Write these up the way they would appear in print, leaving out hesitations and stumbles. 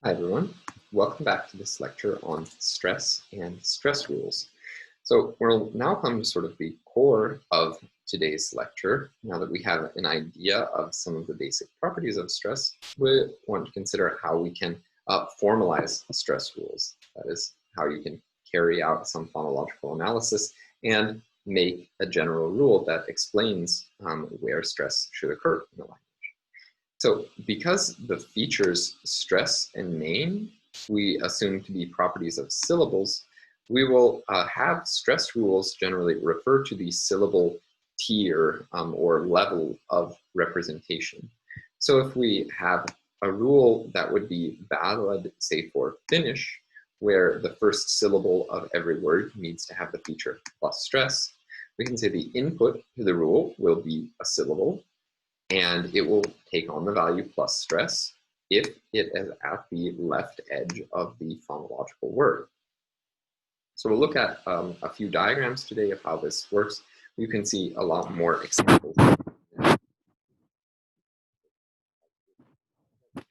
Hi everyone, welcome back to this lecture on stress and stress rules. So we'll now come to sort of the core of today's lecture. Now that we have an idea of some of the basic properties of stress, we want to consider how we can formalize stress rules. That is, how you can carry out some phonological analysis and make a general rule that explains where stress should occur in a language. So because the features stress and main we assume to be properties of syllables, we will have stress rules generally refer to the syllable tier or level of representation. So if we have a rule that would be valid, say for Finnish, where the first syllable of every word needs to have the feature plus stress, we can say the input to the rule will be a syllable, and it will take on the value plus stress if it is at the left edge of the phonological word. So we'll look at a few diagrams today of how this works. You can see a lot more examples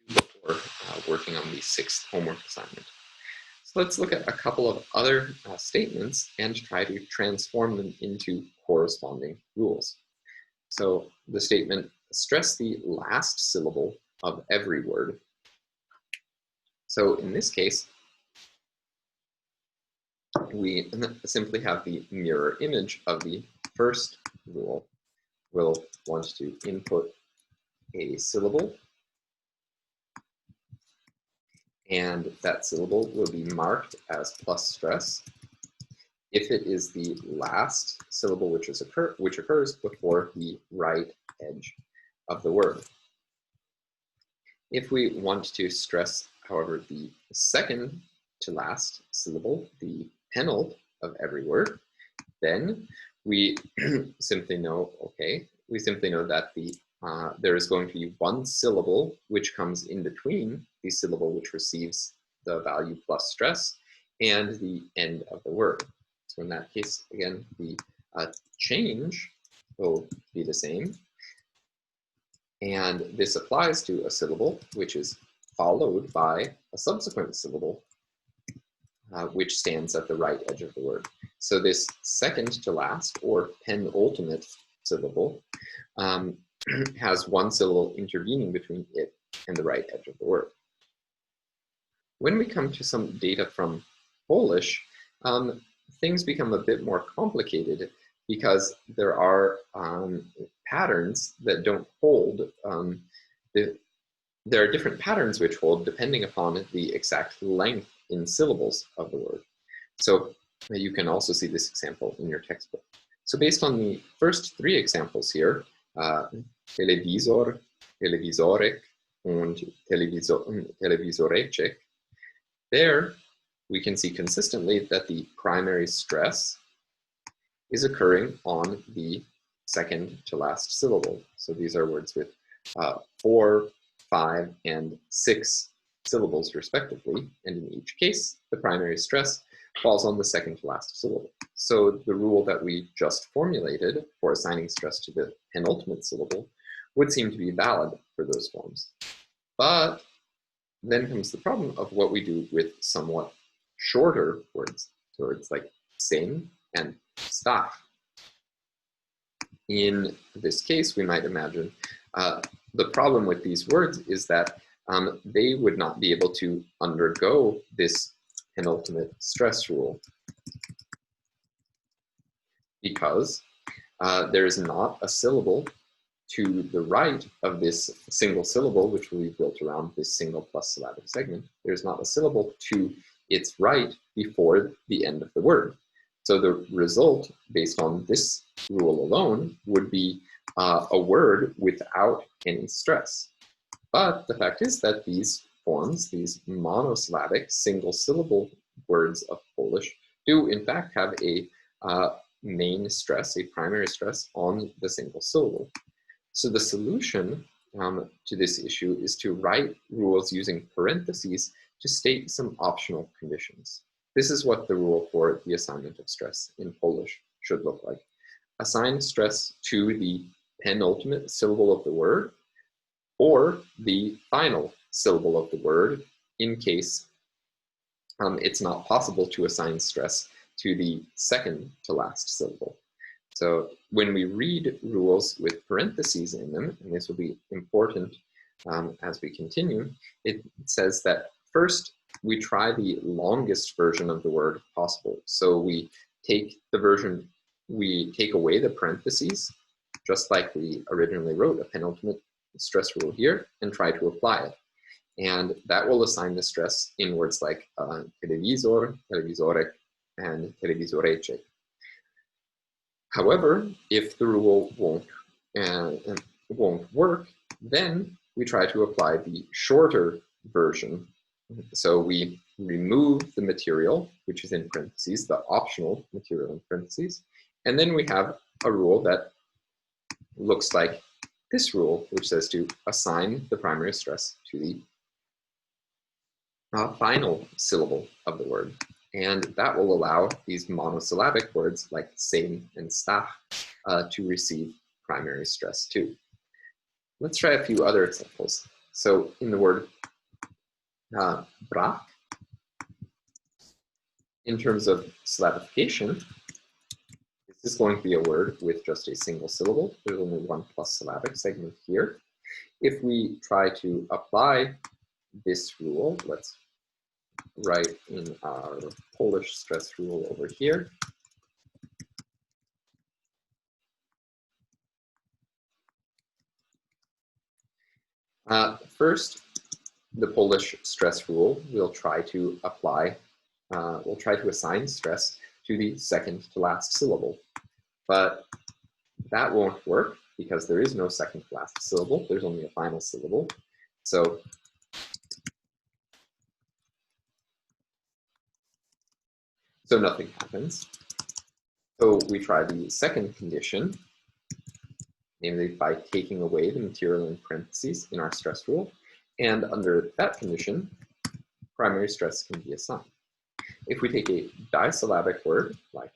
before working on the 6th homework assignment. So let's look at a couple of other statements and try to transform them into corresponding rules. So the statement, stress the last syllable of every word. So in this case, we simply have the mirror image of the first rule. We'll want to input a syllable, and that syllable will be marked as plus stress if it is the last syllable which occurs before the right edge of the word. If we want to stress, however, the second to last syllable, the penult of every word, then we simply know, that there is going to be one syllable which comes in between the syllable which receives the value plus stress and the end of the word. So in that case, again, the change will be the same. And this applies to a syllable which is followed by a subsequent syllable which stands at the right edge of the word. So this second to last or penultimate syllable has one syllable intervening between it and the right edge of the word. When we come to some data from Polish, things become a bit more complicated because there are patterns that don't hold. There are different patterns which hold depending upon the exact length in syllables of the word. So you can also see this example in your textbook. So based on the first three examples here, televisor, televisorek, and televisorecek, there we can see consistently that the primary stress is occurring on the second to last syllable. So these are words with 4, 5, and 6 syllables respectively, and in each case, the primary stress falls on the second to last syllable. So the rule that we just formulated for assigning stress to the penultimate syllable would seem to be valid for those forms. But then comes the problem of what we do with somewhat shorter words, so words like sing and sta. In this case, we might imagine the problem with these words is that they would not be able to undergo this penultimate stress rule because there is not a syllable to the right of this single syllable, which will be built around this single plus syllabic segment. There's not a syllable to its right before the end of the word. So the result, based on this rule alone, would be a word without any stress. But the fact is that these forms, these monosyllabic single syllable words of Polish, do in fact have a main stress, a primary stress on the single syllable. So the solution to this issue is to write rules using parentheses to state some optional conditions. This is what the rule for the assignment of stress in Polish should look like. Assign stress to the penultimate syllable of the word or the final syllable of the word in case it's not possible to assign stress to the second to last syllable. So when we read rules with parentheses in them, and this will be important as we continue, it says that first we try the longest version of the word possible. So we take away the parentheses, just like we originally wrote a penultimate stress rule here, and try to apply it. And that will assign the stress in words like televisor, televisorek, and televisorece. However, if the rule won't work, then we try to apply the shorter version. So we remove the material, which is in parentheses, the optional material in parentheses, and then we have a rule that looks like this rule, which says to assign the primary stress to the final syllable of the word. And that will allow these monosyllabic words like sein and sta to receive primary stress too. Let's try a few other examples. So in the word brak, in terms of syllabification, this is going to be a word with just a single syllable. There's only one plus syllabic segment here. If we try to apply this rule, let's write in our Polish stress rule over here. First, the Polish stress rule will try to apply, we'll try to assign stress to the second to last syllable. But that won't work because there is no second to last syllable. There's only a final syllable. So nothing happens. So we try the second condition, namely by taking away the material in parentheses in our stress rule. And under that condition, primary stress can be assigned. If we take a disyllabic word like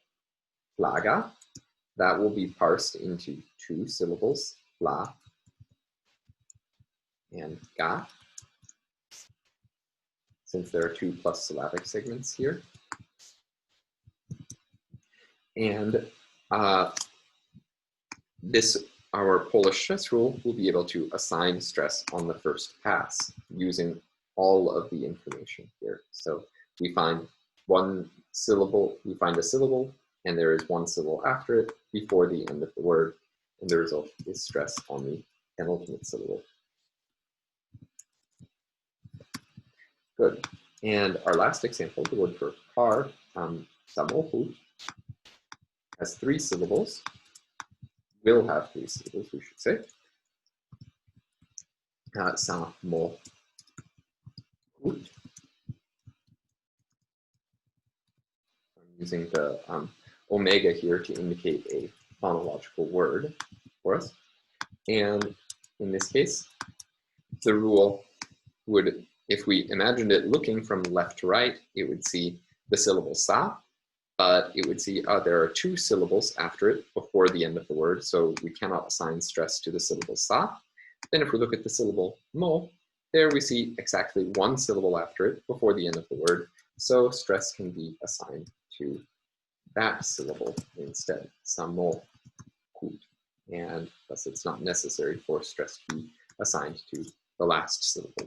flaga, that will be parsed into two syllables, fla and ga, since there are two plus syllabic segments here. And our Polish stress rule will be able to assign stress on the first pass using all of the information here. So we find a syllable, and there is one syllable after it before the end of the word, and the result is stress on the penultimate syllable. Good. And our last example, the word for car, samochód, has three syllables. Will have three syllables, we should say. Samochód. I'm using the omega here to indicate a phonological word for us. And in this case, the rule would, if we imagined it looking from left to right, it would see the syllable sa, but it would see there are two syllables after it before the end of the word, so we cannot assign stress to the syllable sa. Then if we look at the syllable mo, there we see exactly one syllable after it before the end of the word, so stress can be assigned to that syllable instead, samochód, and thus it's not necessary for stress to be assigned to the last syllable.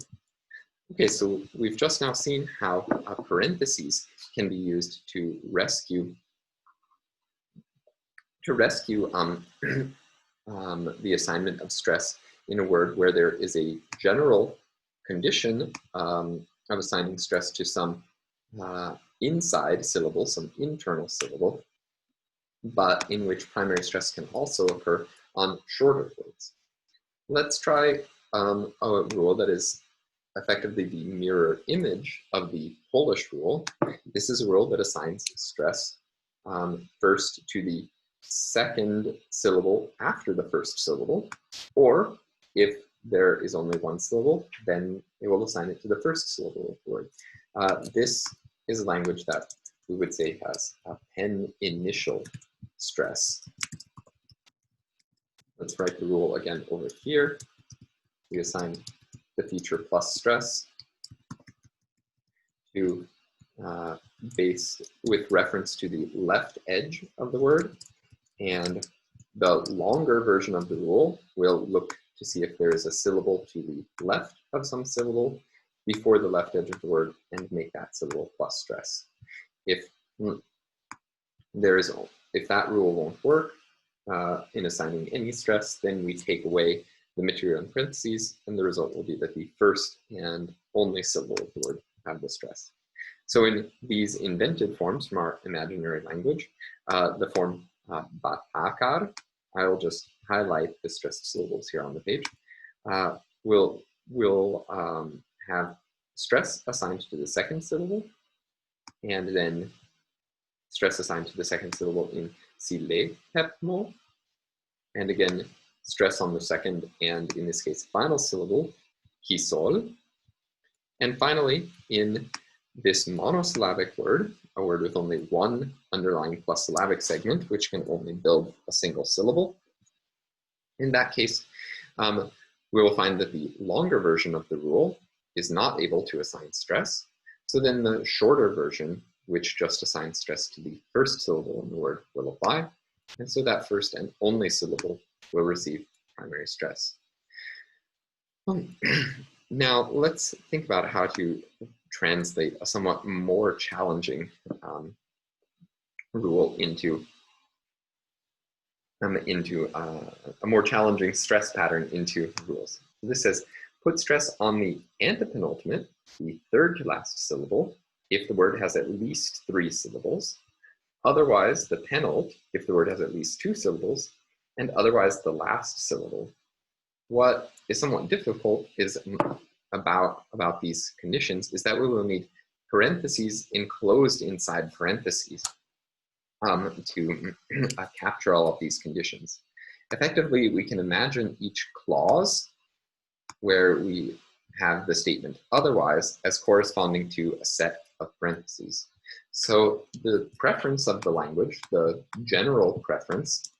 Okay, so we've just now seen how parentheses can be used to rescue the assignment of stress in a word where there is a general condition of assigning stress to some inside syllable, some internal syllable, but in which primary stress can also occur on shorter words. Let's try a rule that is effectively the mirror image of the Polish rule. This is a rule that assigns stress first to the second syllable after the first syllable, or if there is only one syllable, then it will assign it to the first syllable of the word. This is a language that we would say has a pen initial stress. Let's write the rule again over here. We assign the feature plus stress to base with reference to the left edge of the word, and the longer version of the rule will look to see if there is a syllable to the left of some syllable before the left edge of the word and make that syllable plus stress. If that rule won't work in assigning any stress, then we take away the material in parentheses, and the result will be that the first and only syllable of the word have the stress. So in these invented forms from our imaginary language, the form batakar, I will just highlight the stressed syllables here on the page, will have stress assigned to the second syllable, and then stress assigned to the second syllable in sile hepmo, and again stress on the second and in this case final syllable hisol, and finally in this monosyllabic word, a word with only one underlying plus syllabic segment, which can only build a single syllable. In that case, we will find that the longer version of the rule is not able to assign stress. So then the shorter version, which just assigns stress to the first syllable in the word, will apply. And so that first and only syllable will receive primary stress. Now let's think about how to translate a somewhat more challenging rule into a more challenging stress pattern into rules. So this says, put stress on the antepenultimate, the third to last syllable, if the word has at least 3 syllables, otherwise the penult, if the word has at least 2 syllables, and otherwise the last syllable. What is somewhat difficult is about these conditions is that we will need parentheses enclosed inside parentheses to capture all of these conditions. Effectively, we can imagine each clause where we have the statement otherwise as corresponding to a set of parentheses. So the preference of the language, the general preference,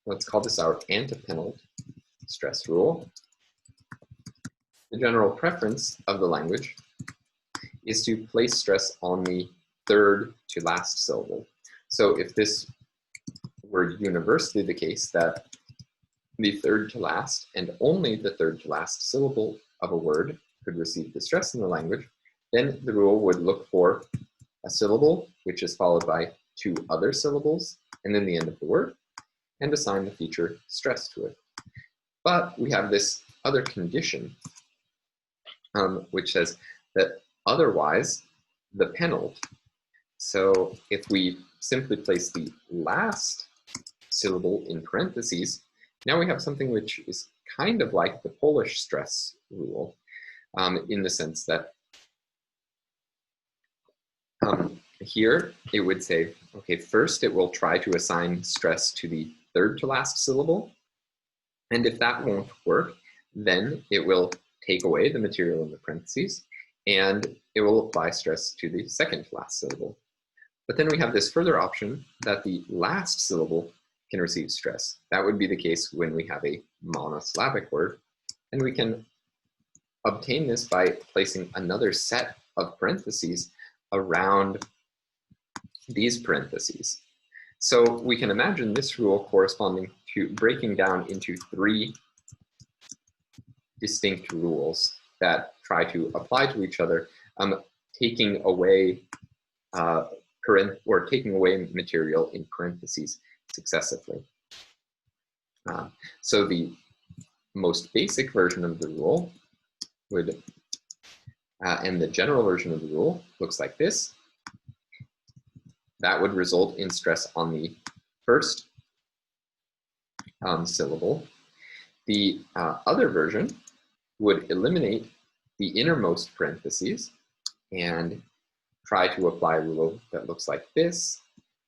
let's call this our antepenult stress rule. The general preference of the language is to place stress on the third to last syllable. So if this were universally the case that the third to last and only the third to last syllable of a word could receive the stress in the language, then the rule would look for a syllable which is followed by 2 other syllables and then the end of the word and assign the feature stress to it. But we have this other condition which says that otherwise the penult. So if we simply place the last syllable in parentheses, now we have something which is kind of like the Polish stress rule in the sense that here it would say, okay, first it will try to assign stress to the third to last syllable. And if that won't work, then it will take away the material in the parentheses and it will apply stress to the second to last syllable. But then we have this further option that the last syllable can receive stress. That would be the case when we have a monosyllabic word. And we can obtain this by placing another set of parentheses around these parentheses. So we can imagine this rule corresponding to breaking down into 3 distinct rules that try to apply to each other, taking away material in parentheses successively. So the most basic version of the rule would, and the general version of the rule looks like this. That would result in stress on the first syllable. The other version would eliminate the innermost parentheses and try to apply a rule that looks like this,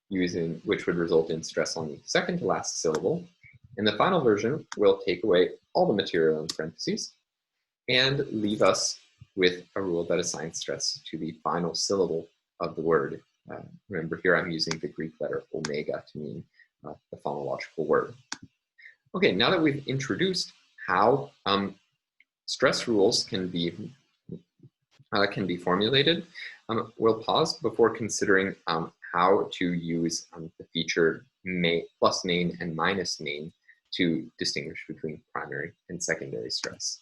which would result in stress on the second to last syllable. And the final version will take away all the material in parentheses and leave us with a rule that assigns stress to the final syllable of the word. Remember here I'm using the Greek letter omega to mean the phonological word. Okay, now that we've introduced how stress rules can be can be formulated. We'll pause before considering how to use the feature plus main and minus main to distinguish between primary and secondary stress.